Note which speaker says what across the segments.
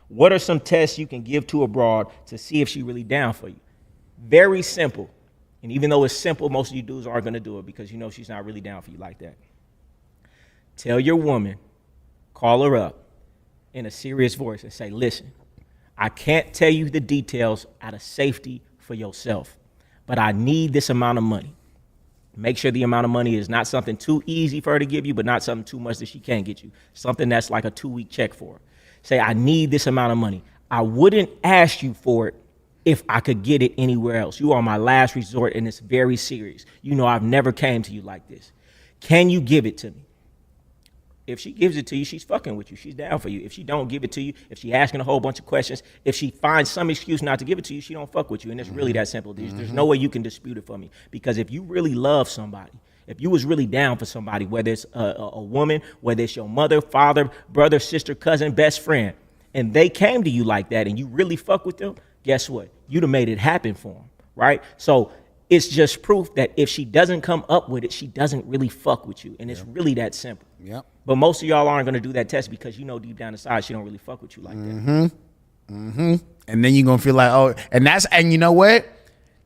Speaker 1: What are some tests you can give to a broad to see if she really down for you? Very simple. And even though it's simple, most of you dudes aren't going to do it because you know she's not really down for you like that. Tell your woman, call her up in a serious voice and say, listen, I can't tell you the details out of safety for yourself, but I need this amount of money. Make sure the amount of money is not something too easy for her to give you, but not something too much that she can't get you. Something that's like a 2-week check for her. Say, I need this amount of money. I wouldn't ask you for it if I could get it anywhere else. You are my last resort, and it's very serious. You know I've never came to you like this. Can you give it to me? If she gives it to you, she's fucking with you. She's down for you. If she don't give it to you, if she asking a whole bunch of questions, if she finds some excuse not to give it to you, she don't fuck with you. And it's really that simple. There's no way you can dispute it for me. Because if you really love somebody, if you was really down for somebody, whether it's a woman, whether it's your mother, father, brother, sister, cousin, best friend, and they came to you like that and you really fuck with them, guess what? You'd have made it happen for them, right? So it's just proof that if she doesn't come up with it, she doesn't really fuck with you. And it's really that simple.
Speaker 2: Yep.
Speaker 1: But most of y'all aren't going to do that test because you know deep down inside she don't really fuck with you like that.
Speaker 2: And then you're going to feel like, oh, and you know what?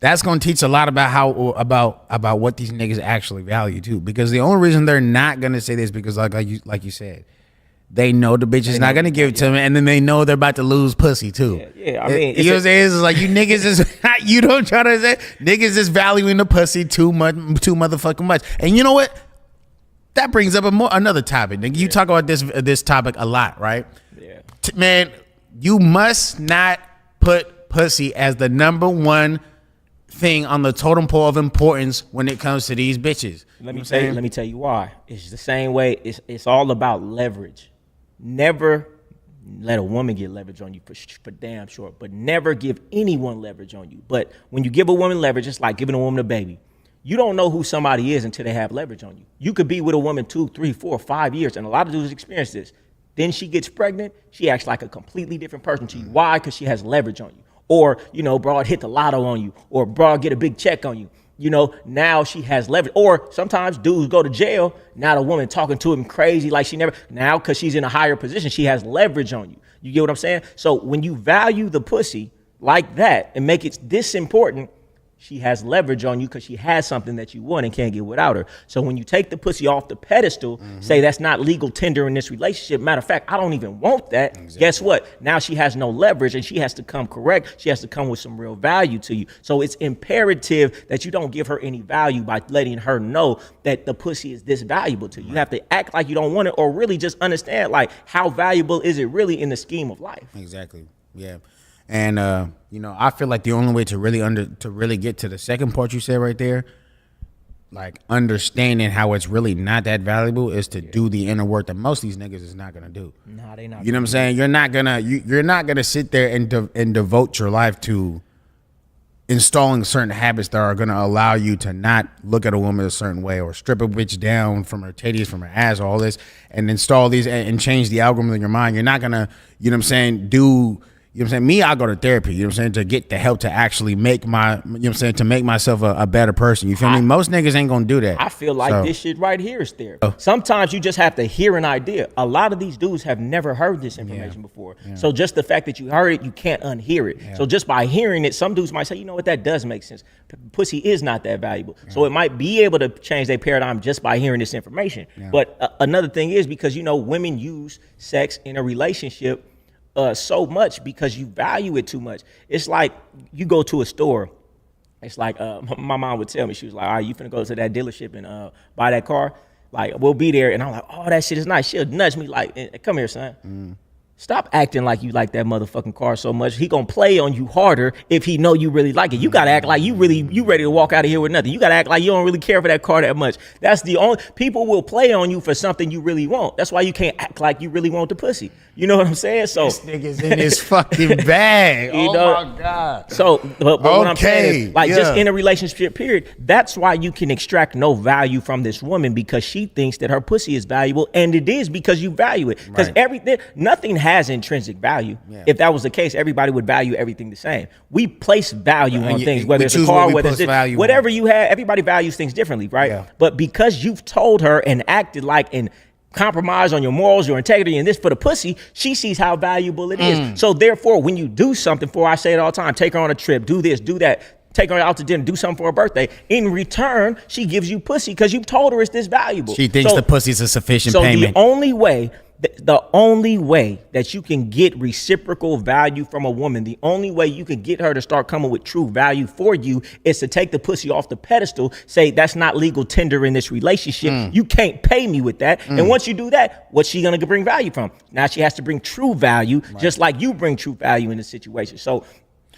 Speaker 2: That's going to teach a lot about about what these niggas actually value too. Because the only reason they're not going to say this because like you said, they know the bitch is not going to give it to them, and then they know they're about to lose pussy too.
Speaker 1: Yeah. I mean,
Speaker 2: you know what I'm saying? It's like you niggas is you don't try to say niggas is valuing the pussy too motherfucking much. And you know what? That brings up another topic. Nigga, you talk about this topic a lot, right?
Speaker 1: Yeah.
Speaker 2: Man, you must not put pussy as the number one thing on the totem pole of importance when it comes to these bitches.
Speaker 1: Let me tell you why. It's the same way. It's all about leverage. Never let a woman get leverage on you for damn sure, but never give anyone leverage on you. But when you give a woman leverage, it's like giving a woman a baby. You don't know who somebody is until they have leverage on you. You could be with a woman 2, 3, 4, 5 years, and a lot of dudes experience this. Then she gets pregnant, she acts like a completely different person to you. Why? Because she has leverage on you. Or, you know, broad hit the lotto on you, or broad get a big check on you. You know, now she has leverage. Or sometimes dudes go to jail, now the woman talking to him crazy like she never, now because she's in a higher position, she has leverage on you. You get what I'm saying? So when you value the pussy like that and make it this important, she has leverage on you because she has something that you want and can't get without her. So when you take the pussy off the pedestal, say that's not legal tender in this relationship. Matter of fact, I don't even want that. Exactly. Guess what? Now she has no leverage and she has to come correct. She has to come with some real value to you. So it's imperative that you don't give her any value by letting her know that the pussy is this valuable to you. You have to act like you don't want it or really just understand like how valuable is it really in the scheme of life.
Speaker 2: Exactly. Yeah. And you know, I feel like the only way to really get to the second part you said right there, like understanding how it's really not that valuable, is to do the inner work that most of these niggas is not gonna do.
Speaker 1: Nah, they not.
Speaker 2: You know what I'm saying? You're not gonna sit there and devote your life to installing certain habits that are gonna allow you to not look at a woman a certain way or strip a bitch down from her titties, from her ass, all this, and install these and change the algorithm in your mind. You're not gonna, you know what I'm saying, do. You know what I'm saying? Me, I go to therapy, you know what I'm saying, to get the help to actually make my, you know what I'm saying, to make myself a better person. You feel me? Most niggas ain't gonna do that.
Speaker 1: I feel like this shit right here is therapy. Sometimes you just have to hear an idea. A lot of these dudes have never heard this information before. Yeah. So just the fact that you heard it, you can't unhear it. Yeah. So just by hearing it, some dudes might say, you know what, that does make sense. Pussy is not that valuable. Yeah. So it might be able to change their paradigm just by hearing this information. Yeah. But another thing is because, you know, women use sex in a relationship so much because you value it too much. It's like you go to a store. It's like my mom would tell me, she was like, all right, you finna go to that dealership and buy that car? Like, we'll be there. And I'm like, oh, that shit is nice. She'll nudge me like, come here, son. Stop acting like you like that motherfucking car so much. He gonna play on you harder if he know you really like it. You gotta act like you ready to walk out of here with nothing. You gotta act like you don't really care for that car that much. That's the only, people will play on you for something you really want. That's why you can't act like you really want the pussy. You know what I'm saying? So
Speaker 2: this nigga's in his fucking bag.
Speaker 1: You
Speaker 2: oh
Speaker 1: know?
Speaker 2: My God.
Speaker 1: So, but what I'm saying is, like, just in a relationship period, that's why you can extract no value from this woman, because she thinks that her pussy is valuable, and it is because you value it. Because nothing has intrinsic value. Yeah. If that was the case, everybody would value everything the same. We place value on things, whether it's a car, whether it's whatever you have. Everybody values things differently, right? Yeah. But because you've told her and acted like and compromise on your morals, your integrity, and this for the pussy, she sees how valuable it is. So therefore, when you do something for her, I say it all the time, take her on a trip, do this, do that, take her out to dinner, do something for her birthday. In return, she gives you pussy because you've told her it's this valuable.
Speaker 2: She thinks the pussy's a sufficient
Speaker 1: so
Speaker 2: payment.
Speaker 1: The only way that you can get reciprocal value from a woman, the only way you can get her to start coming with true value for you is to take the pussy off the pedestal, say that's not legal tender in this relationship. You can't pay me with that. And once you do that, what's she gonna bring value from? Now she has to bring true value, just like you bring true value in the situation. So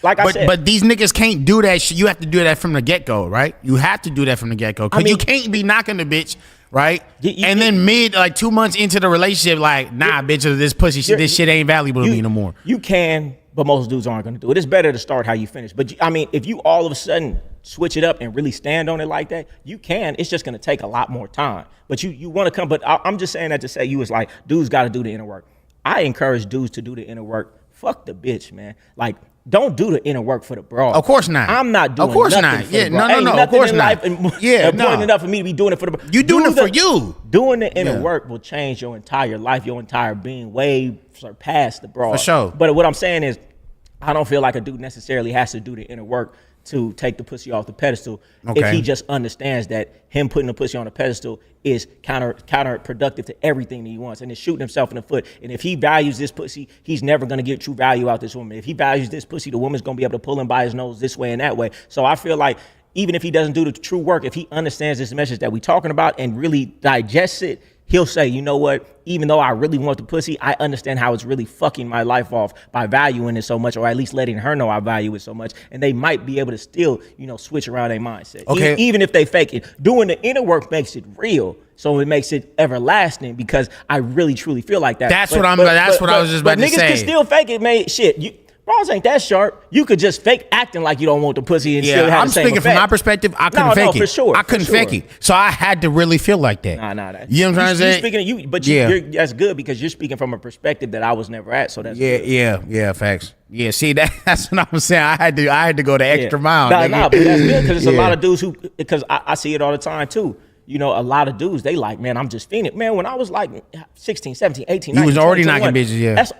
Speaker 1: like I said,
Speaker 2: but these niggas can't do that shit. You have to do that from the get-go, right? You have to do that from the get-go. Because you can't be knocking the bitch, right? And then like 2 months into the relationship, like, nah, bitch, this pussy shit, this shit ain't valuable to me no more.
Speaker 1: You can, but most dudes aren't going to do it. It's better to start how you finish. But I mean, if you all of a sudden switch it up and really stand on it like that, you can. It's just going to take a lot more time. But you want to come, but I'm just saying that to say you was like, dudes got to do the inner work. I encourage dudes to do the inner work. Fuck the bitch, man. Like, don't do the inner work for the broad.
Speaker 2: Of course not.
Speaker 1: I'm not doing
Speaker 2: of course
Speaker 1: nothing
Speaker 2: not.
Speaker 1: for
Speaker 2: Yeah,
Speaker 1: the broad.
Speaker 2: no, of course not.
Speaker 1: Important enough for me to be doing it for the broad.
Speaker 2: You doing it for you.
Speaker 1: Doing the inner work will change your entire life, your entire being, way surpass the broad.
Speaker 2: For sure.
Speaker 1: But what I'm saying is, I don't feel like a dude necessarily has to do the inner work to take the pussy off the pedestal if he just understands that him putting the pussy on the pedestal is counterproductive to everything that he wants, and is shooting himself in the foot. And if he values this pussy, he's never going to get true value out this woman. If he values this pussy, the woman's going to be able to pull him by his nose this way and that way. So I feel like even if he doesn't do the true work, if he understands this message that we're talking about and really digests it, he'll say, you know what, even though I really want the pussy, I understand how it's really fucking my life off by valuing it so much, or at least letting her know I value it so much. And they might be able to still, switch around their mindset.
Speaker 2: Okay.
Speaker 1: Even if they fake it. Doing the inner work makes it real. So it makes it everlasting because I really, truly feel like that.
Speaker 2: That's what I was just about to say.
Speaker 1: Niggas can still fake it, man. Shit. Bros ain't that sharp. You could just fake acting like you don't want the pussy and still have
Speaker 2: I'm
Speaker 1: the same
Speaker 2: speaking
Speaker 1: effect.
Speaker 2: from my perspective. I couldn't fake it.
Speaker 1: For sure.
Speaker 2: I couldn't fake it. So I had to really feel like that.
Speaker 1: Nah.
Speaker 2: You know what I'm trying to say?
Speaker 1: That's good because you're speaking from a perspective that I was never at. So that's good.
Speaker 2: Yeah, facts. Yeah, see that's what I'm saying. I had to go the extra mile.
Speaker 1: But that's good because it's a lot of dudes because I see it all the time too. A lot of dudes, they like, man, I'm just fiending. Man, when I was like 16, 17, 18, 19,
Speaker 2: you was already
Speaker 1: 21,
Speaker 2: knocking bitches, yeah.
Speaker 1: That's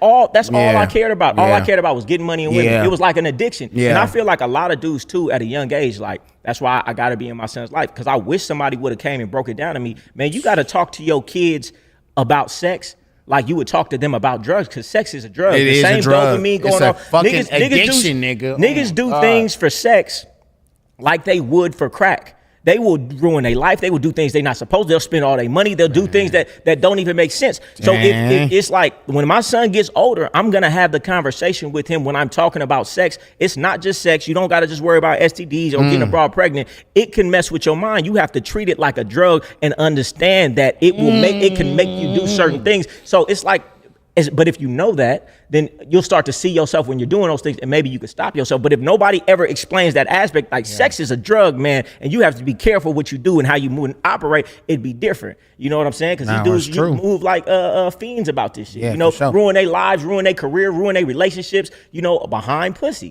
Speaker 1: all I cared about. All I cared about was getting money and women.
Speaker 2: Yeah.
Speaker 1: It was like an addiction.
Speaker 2: Yeah.
Speaker 1: And I feel like a lot of dudes too at a young age, like, that's why I got to be in my son's life because I wish somebody would have came and broke it down to me. Man, you got to talk to your kids about sex like you would talk to them about drugs because sex is a drug.
Speaker 2: It is a drug.
Speaker 1: Dopamine going
Speaker 2: it's a
Speaker 1: on.
Speaker 2: fucking addiction, nigga.
Speaker 1: Niggas do things for sex like they would for crack. They will ruin their life. They will do things they're not supposed to. They'll spend all their money. They'll do things that don't even make sense. So it's like when my son gets older, I'm going to have the conversation with him when I'm talking about sex. It's not just sex. You don't got to just worry about STDs or getting a broad pregnant. It can mess with your mind. You have to treat it like a drug and understand that it can make you do certain things. So it's like, but if you know that, then you'll start to see yourself when you're doing those things and maybe you can stop yourself. But if nobody ever explains that aspect, like sex is a drug, man, and you have to be careful what you do and how you move and operate, it'd be different. You know what I'm saying? Because these dudes you move like fiends about this shit.
Speaker 2: Yeah, for sure.
Speaker 1: Ruin their lives, ruin their career, ruin their relationships, behind pussy.